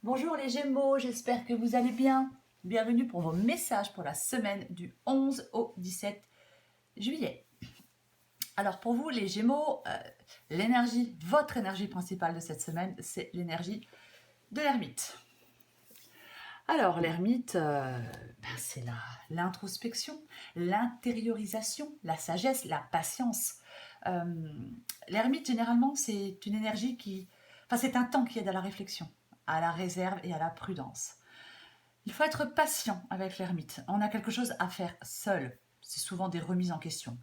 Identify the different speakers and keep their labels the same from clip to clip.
Speaker 1: Bonjour les Gémeaux, j'espère que vous allez bien. Bienvenue pour vos messages pour la semaine du 11 au 17 juillet. Alors pour vous les Gémeaux, l'énergie, votre énergie principale de cette semaine, c'est l'énergie de l'ermite. Alors l'ermite, c'est l'introspection, l'intériorisation, la sagesse, la patience. L'ermite généralement c'est une énergie c'est un temps qui aide à la réflexion, à la réserve et à la prudence. Il faut être patient avec l'ermite. On a quelque chose à faire seul. C'est souvent des remises en question.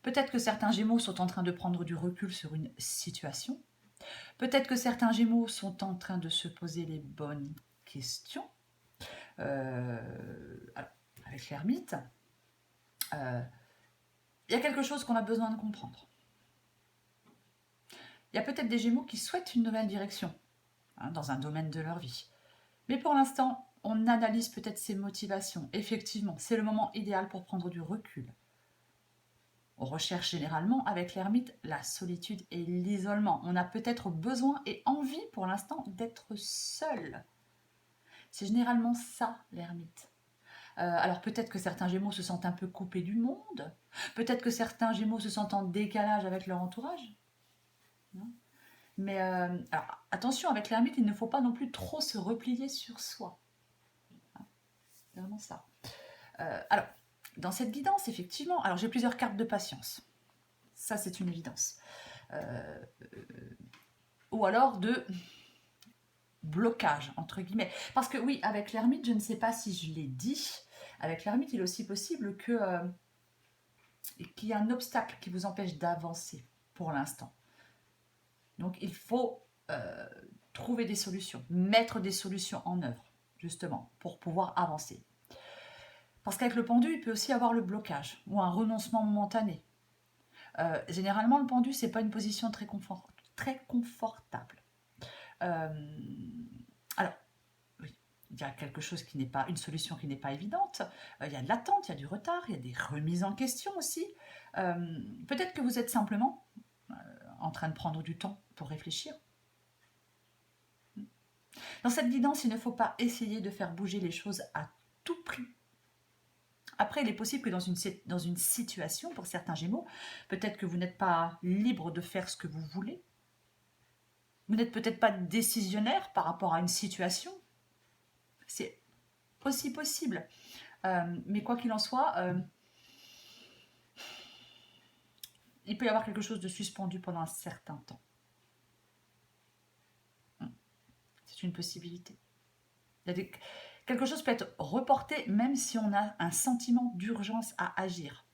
Speaker 1: Peut-être que certains Gémeaux sont en train de prendre du recul sur une situation. Peut-être que certains Gémeaux sont en train de se poser les bonnes questions. Alors, avec l'ermite, il y a quelque chose qu'on a besoin de comprendre. Il y a peut-être des Gémeaux qui souhaitent une nouvelle direction dans un domaine de leur vie. Mais pour l'instant, on analyse peut-être ses motivations. Effectivement, c'est le moment idéal pour prendre du recul. On recherche généralement avec l'ermite la solitude et l'isolement. On a peut-être besoin et envie pour l'instant d'être seul. C'est généralement ça l'ermite. Alors peut-être que certains Gémeaux se sentent un peu coupés du monde. Peut-être que certains Gémeaux se sentent en décalage avec leur entourage. Non. Mais alors, attention, avec l'ermite, il ne faut pas non plus trop se replier sur soi. C'est vraiment ça. Alors, dans cette guidance, effectivement, alors j'ai plusieurs cartes de patience. Ça, c'est une évidence. Ou alors de blocage, entre guillemets. Parce que oui, avec l'ermite, je ne sais pas si je l'ai dit, avec l'ermite, il est aussi possible qu'il y ait un obstacle qui vous empêche d'avancer pour l'instant. Donc il faut trouver des solutions, mettre des solutions en œuvre, justement, pour pouvoir avancer. Parce qu'avec le pendu, il peut aussi avoir le blocage ou un renoncement momentané. Généralement, le pendu, c'est pas une position très confortable. Alors, oui, il y a quelque chose qui n'est pas, une solution qui n'est pas évidente. Il y a de l'attente, il y a du retard, il y a des remises en question aussi. Peut-être que vous êtes simplement en train de prendre du temps pour réfléchir. Dans cette guidance, il ne faut pas essayer de faire bouger les choses à tout prix. Après, il est possible que dans une situation, pour certains Gémeaux, peut-être que vous n'êtes pas libre de faire ce que vous voulez. Vous n'êtes peut-être pas décisionnaire par rapport à une situation. C'est aussi possible. Mais quoi qu'il en soit, il peut y avoir quelque chose de suspendu pendant un certain temps. C'est une possibilité. Quelque chose peut être reporté même si on a un sentiment d'urgence à agir.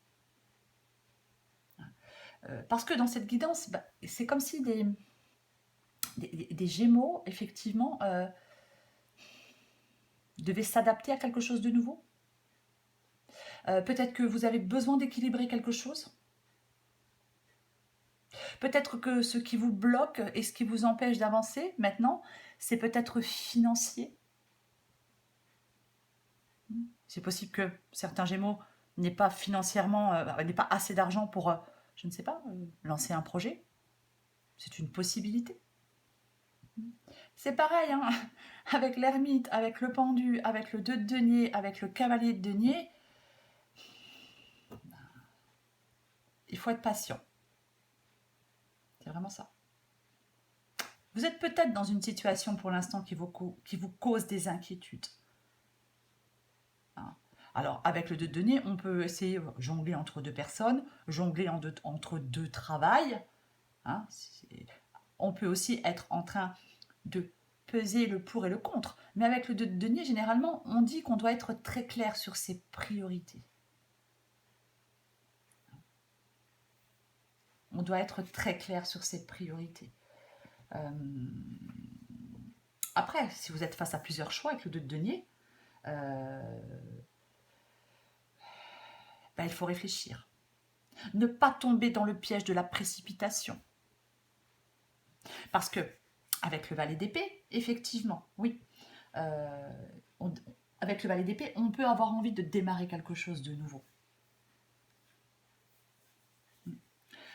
Speaker 1: Parce que dans cette guidance, c'est comme si des Gémeaux, effectivement, devaient s'adapter à quelque chose de nouveau. Peut-être que vous avez besoin d'équilibrer quelque chose. Peut-être que ce qui vous bloque et ce qui vous empêche d'avancer maintenant, c'est peut-être financier. C'est possible que certains Gémeaux n'aient pas financièrement, n'aient pas assez d'argent pour, je ne sais pas, lancer un projet. C'est une possibilité. C'est pareil, hein, avec l'ermite, avec le pendu, avec le 2 de denier, avec le cavalier de denier. Il faut être patient. C'est vraiment ça. Vous êtes peut-être dans une situation pour l'instant qui vous cause des inquiétudes. Alors, avec le 2 de denier, on peut essayer de jongler entre deux personnes, jongler entre deux travails. Hein, on peut aussi être en train de peser le pour et le contre. Mais avec le 2 de denier, généralement, on dit qu'on doit être très clair sur ses priorités. On doit être très clair sur ses priorités. Après, si vous êtes face à plusieurs choix avec le 2 de denier, il faut réfléchir. Ne pas tomber dans le piège de la précipitation. Parce que, avec le valet d'épée, effectivement, oui, avec le valet d'épée, on peut avoir envie de démarrer quelque chose de nouveau.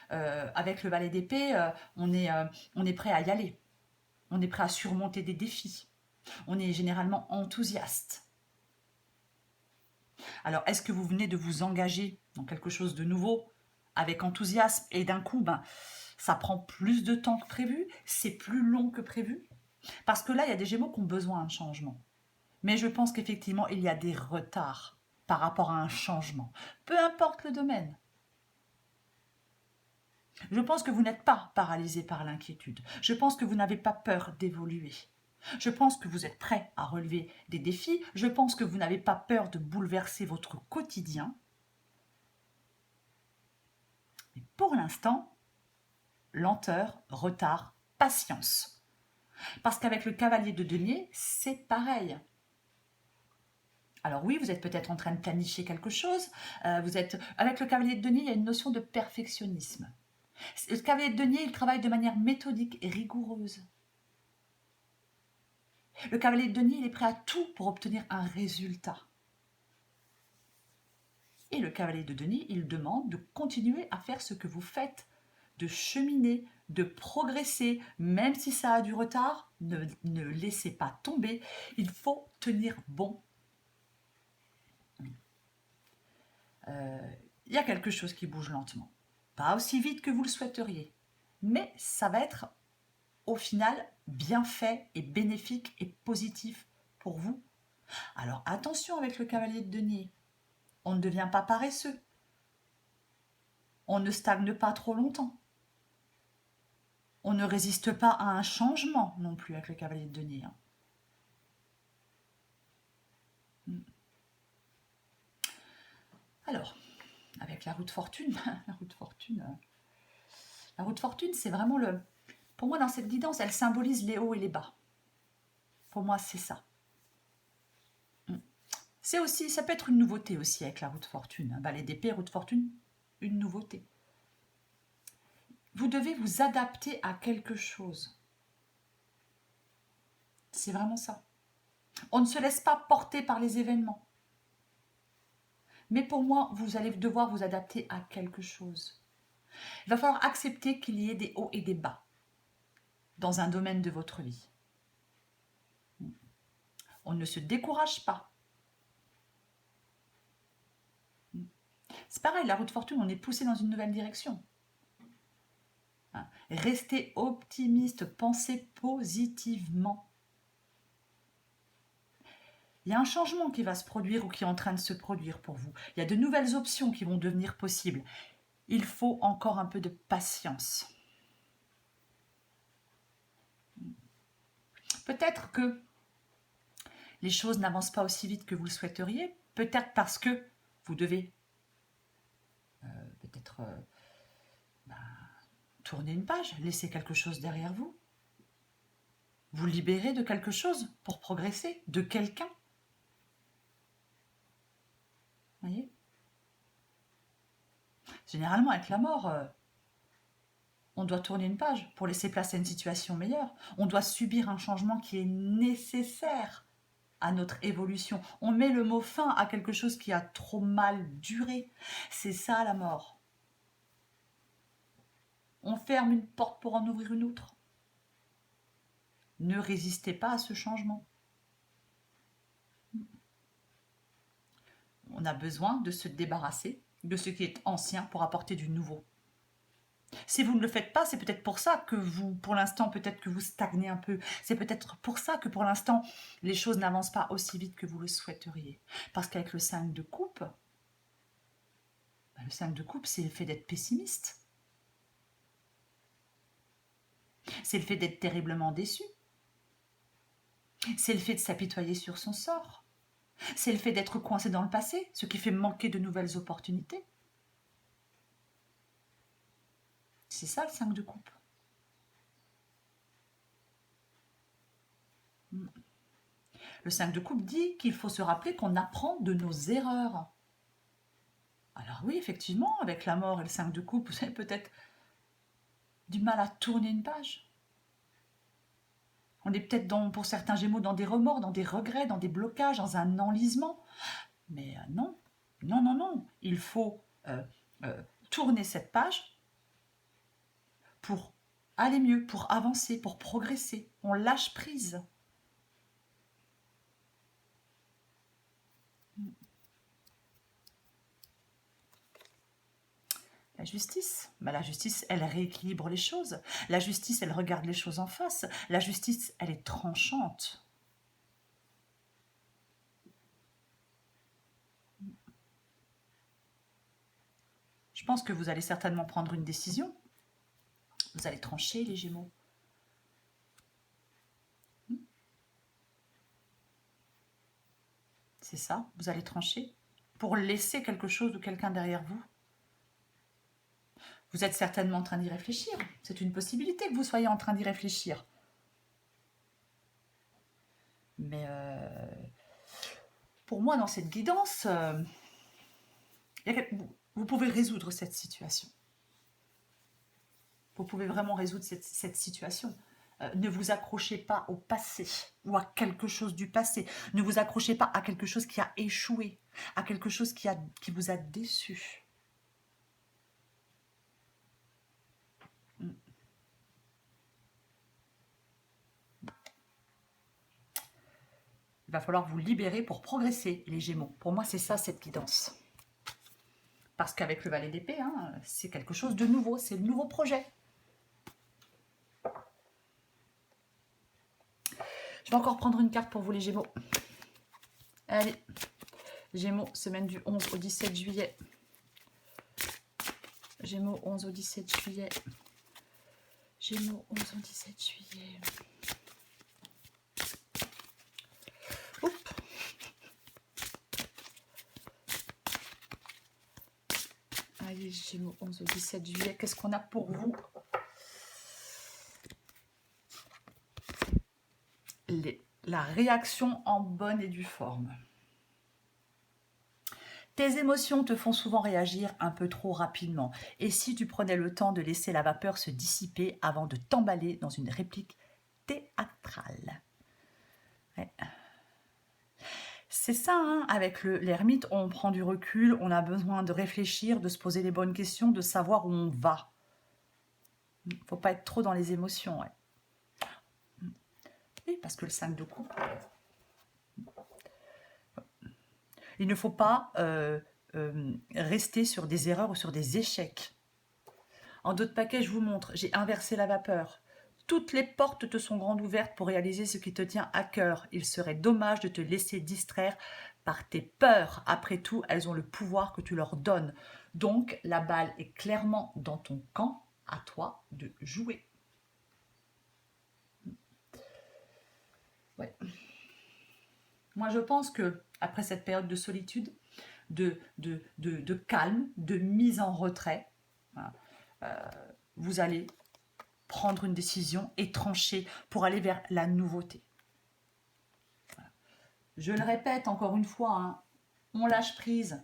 Speaker 1: Avec le valet d'épée, on est prêt à y aller. On est prêt à surmonter des défis. On est généralement enthousiaste. Alors, est-ce que vous venez de vous engager dans quelque chose de nouveau avec enthousiasme et d'un coup, ça prend plus de temps que prévu, c'est plus long que prévu? Parce que là, il y a des Gémeaux qui ont besoin de changement. Mais je pense qu'effectivement, il y a des retards par rapport à un changement. Peu importe le domaine. Je pense que vous n'êtes pas paralysé par l'inquiétude. Je pense que vous n'avez pas peur d'évoluer. Je pense que vous êtes prêt à relever des défis. Je pense que vous n'avez pas peur de bouleverser votre quotidien. Mais pour l'instant, lenteur, retard, patience. Parce qu'avec le cavalier de denier, c'est pareil. Alors oui, vous êtes peut-être en train de planifier quelque chose. Avec le cavalier de denier, il y a une notion de perfectionnisme. Le cavalier de denier, il travaille de manière méthodique et rigoureuse. Le cavalier de denier, il est prêt à tout pour obtenir un résultat. Et le cavalier de denier, il demande de continuer à faire ce que vous faites, de cheminer, de progresser, même si ça a du retard, ne laissez pas tomber, il faut tenir bon. Il y a quelque chose qui bouge lentement. Pas aussi vite que vous le souhaiteriez, mais ça va être au final bien fait et bénéfique et positif pour vous. Alors attention avec le cavalier de denier, on ne devient pas paresseux, on ne stagne pas trop longtemps, on ne résiste pas à un changement non plus avec le cavalier de denier. Alors, avec la roue de fortune, la roue de fortune, c'est vraiment le... Pour moi, dans cette guidance, elle symbolise les hauts et les bas. Pour moi, c'est ça. C'est aussi, ça peut être une nouveauté aussi avec la roue de fortune. Valet d'épée, roue de fortune, une nouveauté. Vous devez vous adapter à quelque chose. C'est vraiment ça. On ne se laisse pas porter par les événements. Mais pour moi, vous allez devoir vous adapter à quelque chose. Il va falloir accepter qu'il y ait des hauts et des bas dans un domaine de votre vie. On ne se décourage pas. C'est pareil, la roue de fortune, on est poussé dans une nouvelle direction. Restez optimiste, pensez positivement. Il y a un changement qui va se produire ou qui est en train de se produire pour vous. Il y a de nouvelles options qui vont devenir possibles. Il faut encore un peu de patience. Peut-être que les choses n'avancent pas aussi vite que vous le souhaiteriez. Peut-être parce que vous devez tourner une page, laisser quelque chose derrière vous. Vous libérer de quelque chose pour progresser, de quelqu'un. Voyez ? Généralement, avec la mort, on doit tourner une page pour laisser place à une situation meilleure. On doit subir un changement qui est nécessaire à notre évolution. On met le mot fin à quelque chose qui a trop mal duré. C'est ça la mort. On ferme une porte pour en ouvrir une autre. Ne résistez pas à ce changement. On a besoin de se débarrasser de ce qui est ancien pour apporter du nouveau. Si vous ne le faites pas, c'est peut-être pour ça que vous, pour l'instant, peut-être que vous stagnez un peu. C'est peut-être pour ça que pour l'instant, les choses n'avancent pas aussi vite que vous le souhaiteriez. Parce qu'avec le 5 de coupe, le 5 de coupe, c'est le fait d'être pessimiste. C'est le fait d'être terriblement déçu. C'est le fait de s'apitoyer sur son sort. C'est le fait d'être coincé dans le passé, ce qui fait manquer de nouvelles opportunités. C'est ça le 5 de coupe. Le 5 de coupe dit qu'il faut se rappeler qu'on apprend de nos erreurs. Alors oui, effectivement, avec la mort et le 5 de coupe, vous avez peut-être du mal à tourner une page. On est peut-être, pour certains Gémeaux, dans des remords, dans des regrets, dans des blocages, dans un enlisement. Mais non, non, non, non. Il faut tourner cette page pour aller mieux, pour avancer, pour progresser. On lâche prise. justice. Bah, la justice, elle rééquilibre les choses. La justice, elle regarde les choses en face. La justice, elle est tranchante. Je pense que vous allez certainement prendre une décision. Vous allez trancher, les Gémeaux. C'est ça, vous allez trancher pour laisser quelque chose ou quelqu'un derrière vous. Vous êtes certainement en train d'y réfléchir. C'est une possibilité que vous soyez en train d'y réfléchir. Mais pour moi, dans cette guidance, vous pouvez résoudre cette situation. Vous pouvez vraiment résoudre cette situation. Ne vous accrochez pas au passé ou à quelque chose du passé. Ne vous accrochez pas à quelque chose qui a échoué, à quelque chose qui vous a déçu. Il va falloir vous libérer pour progresser, les Gémeaux. Pour moi, c'est ça, cette guidance. Parce qu'avec le valet d'épée, hein, c'est quelque chose de nouveau, c'est le nouveau projet. Je vais encore prendre une carte pour vous, les Gémeaux. Allez, Gémeaux, semaine du 11 au 17 juillet. Gémeaux, 11 au 17 juillet. Gémeaux, 11 au 17 juillet. Oups. Allez, Gémeaux, 11 au 17 juillet. Qu'est-ce qu'on a pour vous? La réaction en bonne et due forme. Tes émotions te font souvent réagir un peu trop rapidement. Et si tu prenais le temps de laisser la vapeur se dissiper avant de t'emballer dans une réplique théâtrale. Ouais. C'est ça, hein, avec l'ermite, on prend du recul, on a besoin de réfléchir, de se poser les bonnes questions, de savoir où on va. Il ne faut pas être trop dans les émotions. Ouais. Oui, parce que le 5 de coupe... Il ne faut pas rester sur des erreurs ou sur des échecs. En d'autres paquets, je vous montre, j'ai inversé la vapeur. Toutes les portes te sont grandes ouvertes pour réaliser ce qui te tient à cœur. Il serait dommage de te laisser distraire par tes peurs. Après tout, elles ont le pouvoir que tu leur donnes. Donc, la balle est clairement dans ton camp. À toi de jouer. Ouais. Moi, je pense que après cette période de solitude, de calme, de mise en retrait, vous allez prendre une décision et trancher pour aller vers la nouveauté. Voilà. Je le répète encore une fois, hein, on lâche prise.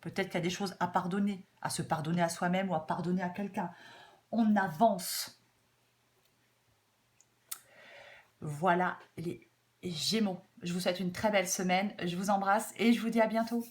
Speaker 1: Peut-être qu'il y a des choses à pardonner, à se pardonner à soi-même ou à pardonner à quelqu'un. On avance. Voilà les Gémeaux. Je vous souhaite une très belle semaine. Je vous embrasse et je vous dis à bientôt.